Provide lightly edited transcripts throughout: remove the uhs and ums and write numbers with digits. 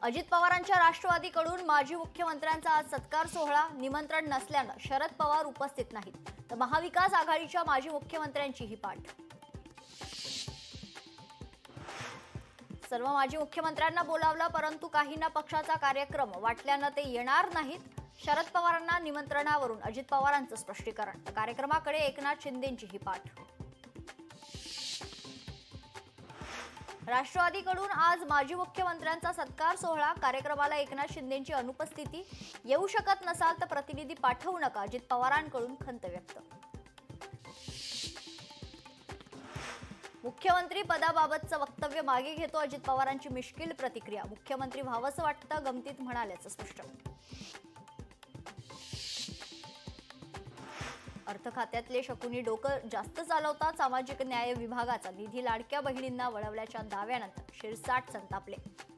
अजित पवारांच्या राष्ट्रवादीकडून माजी मुख्यमंत्र्यांचा आज सत्कार सोहळा, निमंत्रण नसल्यानं शरद पवार उपस्थित नाहीत, तर महाविकास आघाडीच्या माजी मुख्यमंत्र्यांची ही पाठ। सर्व माजी मुख्यमंत्र्यांना बोलावलं, परंतु काहींना पक्षाचा कार्यक्रम वाटल्यानं ते येणार नाहीत। शरद पवारांना निमंत्रणावरून अजित पवारांचं स्पष्टीकरण, तर कार्यक्रमाकडे एकनाथ शिंदेंची ही पाठ। राष्ट्रवादीकडून आज माजी मुख्यमंत्र्यांचा सत्कार सोहळा, कार्यक्रमाला एकनाथ शिंदेंची अनुपस्थिती। येऊ शकत नसाल तर प्रतिनिधी पाठवू नका, अजित पवारांकडून खंत व्यक्त। मुख्यमंत्री पदाबाबतचं वक्तव्य मागे घेतो अजित पवारांची मिश्किल प्रतिक्रिया, मुख्यमंत्री व्हावंसं वाटतं, गमतीत म्हणाल्याचं स्पष्ट। अर्थ खात्यातले शकुनी डोकं जास्त चालवतात, सामाजिक न्याय विभागाचा निधी लाडक्या बहिणींना वळवल्याच्या दाव्यानंतर शिरसाट संतापले,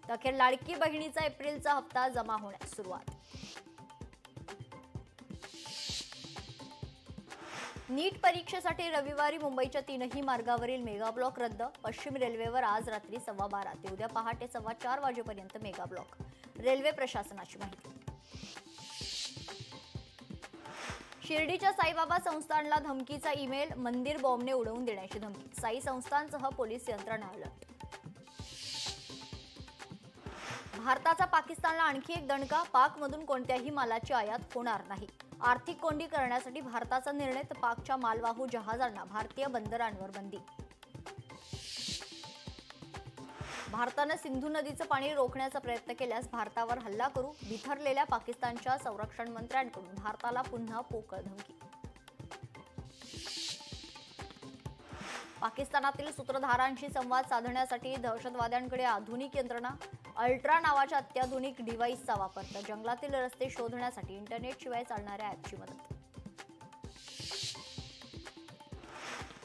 तर अखेर लाडकी बहिणीचा एप्रिलचा हप्ता जमा होण्यास सुरुवात। नीट परीक्षेसाठी रविवारी मुंबईच्या 3ही मार्गावरील मेगा ब्लॉक रद्द, पश्चिम रेल्वेवर आज रात्री 12:15 ते उद्या पहाटे 4:15 वाजेपर्यंत मेगा ब्लॉक, रेल्वे प्रशासनाची माहिती। शिर्डीच्या साईबाबा संस्थानला धमकीचा ईमेल, मंदिर बॉम्बने उडवून देण्याची धमकी, साई संस्थानसह पोलीस यंत्रणा अलर्ट। भारताचा पाकिस्तानला आणखी एक दणका, पाकमधून कोणत्याही मालाची आयात होणार नाही, आर्थिक कोंडी करण्यासाठी भारताचा निर्णय, तर पाकच्या मालवाहू जहाजांना भारतीय बंदरांवर बंदी। भारतानं सिंधू नदीचं पाणी रोखण्याचा प्रयत्न केल्यास भारतावर हल्ला करू, बिथरलेल्या पाकिस्तानच्या संरक्षण मंत्र्यांकडून भारताला पुन्हा पोकळ धमकी। पाकिस्तानातील सूत्रधारांशी संवाद साधण्यासाठी दहशतवाद्यांकडे आधुनिक यंत्रणा, अल्ट्रा नावाच्या अत्याधुनिक डिव्हाइसचा वापर, तर जंगलातील रस्ते शोधण्यासाठी इंटरनेटशिवाय चालणाऱ्या ॲपची मदत।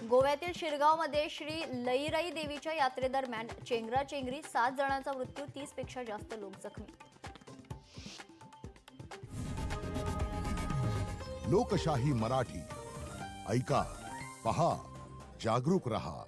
गोव्यातील शिरगावमध्ये श्री लईराई देवीच्या यात्रेदरम्यान चेंगराचेंगरी, 7 जणांचा मृत्यू, 30 पेक्षा जास्त लोक जखमी। लोकशाही मराठी ऐका, पहा, जागरूक रहा।